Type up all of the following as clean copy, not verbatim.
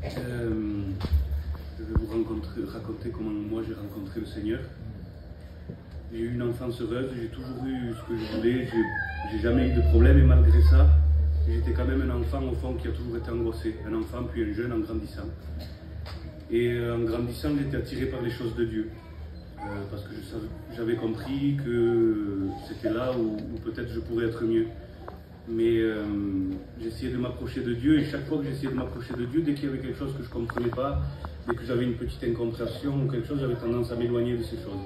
Je vais vous raconter comment moi j'ai rencontré le Seigneur. J'ai eu une enfance heureuse, j'ai toujours eu ce que je voulais, j'ai jamais eu de problème et malgré ça, j'étais quand même un enfant au fond qui a toujours été angoissé. Un enfant puis un jeune en grandissant. Et en grandissant, j'étais attiré par les choses de Dieu. Parce que j'avais compris que c'était là où peut-être je pourrais être mieux. Mais j'essayais de m'approcher de Dieu et chaque fois que j'essayais de m'approcher de Dieu, dès qu'il y avait quelque chose que je ne comprenais pas, dès que j'avais une petite incompréhension ou quelque chose, j'avais tendance à m'éloigner de ces choses.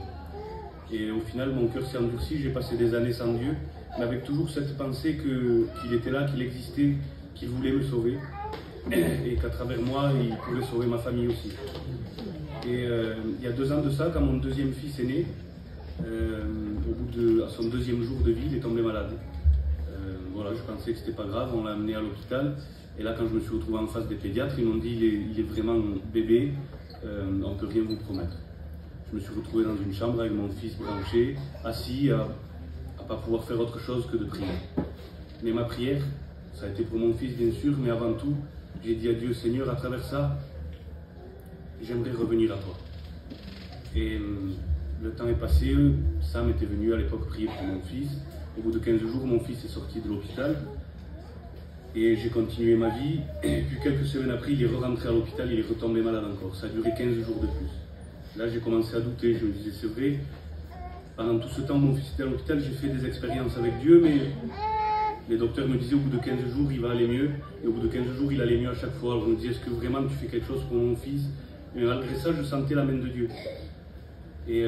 Et au final, mon cœur s'est endurci, j'ai passé des années sans Dieu, mais avec toujours cette pensée qu'il était là, qu'il existait, qu'il voulait me sauver et qu'à travers moi, il pouvait sauver ma famille aussi. Et il y a 2 ans de ça, quand mon deuxième fils est né, à son 2e jour de vie, il est tombé malade. Voilà, je pensais que c'était pas grave, on l'a amené à l'hôpital. Et là, quand je me suis retrouvé en face des pédiatres, ils m'ont dit il est vraiment bébé, on ne peut rien vous promettre. Je me suis retrouvé dans une chambre avec mon fils branché, assis, à ne pas pouvoir faire autre chose que de prier. Mais ma prière, ça a été pour mon fils bien sûr, mais avant tout, j'ai dit à Dieu, Seigneur, à travers ça, j'aimerais revenir à toi. Et le temps est passé, Sam était venu à l'époque prier pour mon fils. Au bout de 15 jours, mon fils est sorti de l'hôpital et j'ai continué ma vie. Et puis quelques semaines après, il est rentré à l'hôpital, il est retombé malade encore. Ça a duré 15 jours de plus. Là, j'ai commencé à douter, je me disais, c'est vrai, pendant tout ce temps, mon fils était à l'hôpital, j'ai fait des expériences avec Dieu, mais les docteurs me disaient au bout de 15 jours, il va aller mieux. Et au bout de 15 jours, il allait mieux à chaque fois. Alors je me disais, est-ce que vraiment tu fais quelque chose pour mon fils? Et malgré ça, je sentais la main de Dieu. Et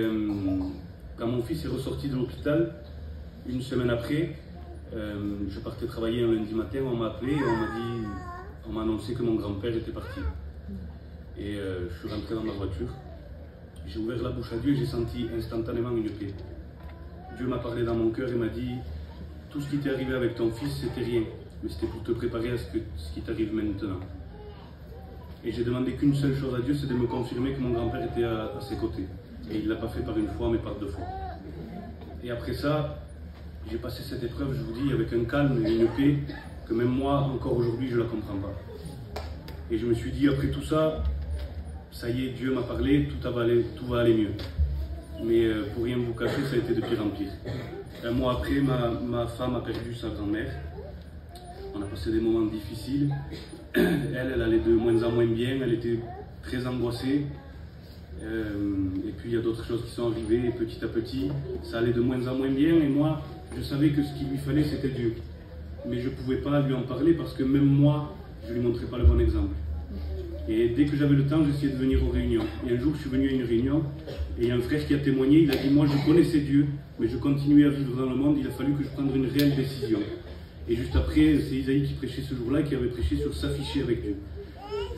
quand mon fils est ressorti de l'hôpital, une semaine après, je partais travailler un lundi matin, on m'a appelé et on m'a annoncé que mon grand-père était parti. Et je suis rentré dans ma voiture, j'ai ouvert la bouche à Dieu et j'ai senti instantanément une paix. Dieu m'a parlé dans mon cœur et m'a dit, tout ce qui t'est arrivé avec ton fils, c'était rien, mais c'était pour te préparer à ce qui t'arrive maintenant. Et j'ai demandé qu'une seule chose à Dieu, c'est de me confirmer que mon grand-père était à ses côtés. Et il ne l'a pas fait par une fois, mais par 2 fois. Et après ça, j'ai passé cette épreuve, je vous dis, avec un calme et une paix que même moi, encore aujourd'hui, je ne la comprends pas. Et je me suis dit, après tout ça, ça y est, Dieu m'a parlé, tout va aller mieux. Mais pour rien vous cacher, ça a été de pire en pire. Un mois après, ma femme a perdu sa grand-mère. On a passé des moments difficiles. Elle allait de moins en moins bien, elle était très angoissée. Et puis il y a d'autres choses qui sont arrivées et petit à petit, ça allait de moins en moins bien. Et moi, je savais que ce qu'il lui fallait, c'était Dieu. Mais je ne pouvais pas lui en parler parce que même moi, je ne lui montrais pas le bon exemple. Et dès que j'avais le temps, j'essayais de venir aux réunions. Et un jour, je suis venu à une réunion et il y a un frère qui a témoigné. Il a dit, moi, je connaissais Dieu, mais je continuais à vivre dans le monde. Il a fallu que je prenne une réelle décision. Et juste après, c'est Isaïe qui prêchait ce jour-là, qui avait prêché sur s'afficher avec Dieu.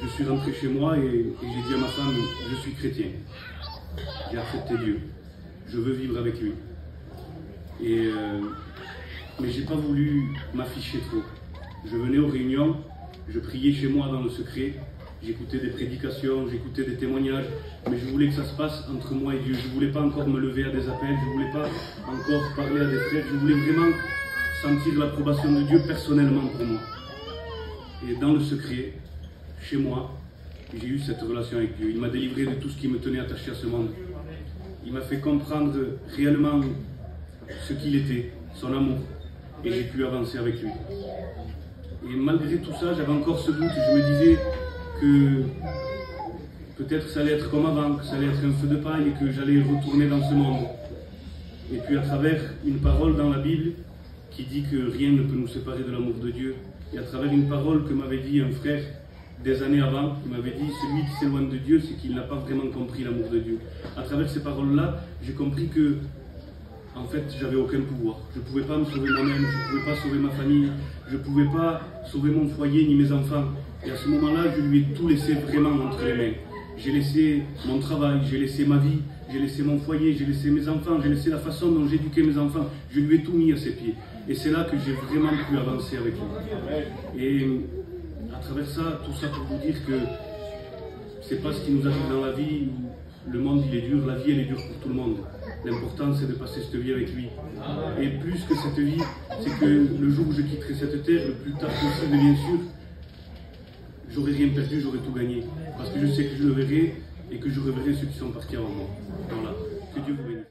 Je suis rentré chez moi et j'ai dit à ma femme, je suis chrétien. J'ai accepté Dieu. Je veux vivre avec lui. Mais je n'ai pas voulu m'afficher trop. Je venais aux réunions, je priais chez moi dans le secret, j'écoutais des prédications, j'écoutais des témoignages, mais je voulais que ça se passe entre moi et Dieu. Je ne voulais pas encore me lever à des appels, je ne voulais pas encore parler à des frères, je voulais vraiment sentir l'approbation de Dieu personnellement pour moi. Et dans le secret, chez moi, j'ai eu cette relation avec Dieu. Il m'a délivré de tout ce qui me tenait attaché à ce monde. Il m'a fait comprendre réellement ce qu'il était, son amour, et j'ai pu avancer avec lui. Et malgré tout ça, j'avais encore ce doute, je me disais que peut-être ça allait être comme avant, que ça allait être un feu de paille et que j'allais retourner dans ce monde. Et puis à travers une parole dans la Bible qui dit que rien ne peut nous séparer de l'amour de Dieu, et à travers une parole que m'avait dit un frère des années avant, il m'avait dit, celui qui s'éloigne de Dieu, c'est qu'il n'a pas vraiment compris l'amour de Dieu. À travers ces paroles-là, j'ai compris que en fait, j'avais aucun pouvoir. Je ne pouvais pas me sauver moi-même, je ne pouvais pas sauver ma famille, je ne pouvais pas sauver mon foyer ni mes enfants. Et à ce moment-là, je lui ai tout laissé vraiment entre les mains. J'ai laissé mon travail, j'ai laissé ma vie, j'ai laissé mon foyer, j'ai laissé mes enfants, j'ai laissé la façon dont j'éduquais mes enfants. Je lui ai tout mis à ses pieds. Et c'est là que j'ai vraiment pu avancer avec lui. Et à travers ça, tout ça pour vous dire que c'est pas ce qui nous arrive dans la vie. Le monde il est dur, la vie elle est dure pour tout le monde. L'important c'est de passer cette vie avec lui. Et plus que cette vie, c'est que le jour où je quitterai cette terre, le plus tard possible bien sûr, j'aurais rien perdu, j'aurais tout gagné. Parce que je sais que je le verrai et que je reverrai ceux qui sont partis avant moi. Voilà. Que Dieu vous bénisse.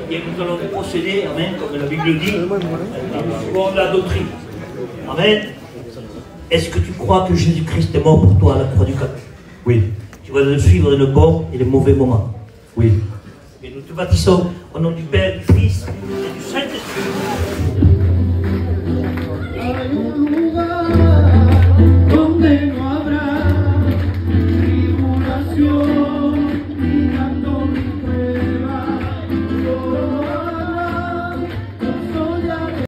Et nous allons procéder, amen, comme la Bible dit, selon la doctrine. Amen. Est-ce que tu crois que Jésus-Christ est mort pour toi à la croix du Calvaire? Oui, Tu vas le suivre dans le bon et le mauvais moment. oui. Et nous te baptisons au nom du Père, du Fils et du Saint-Esprit.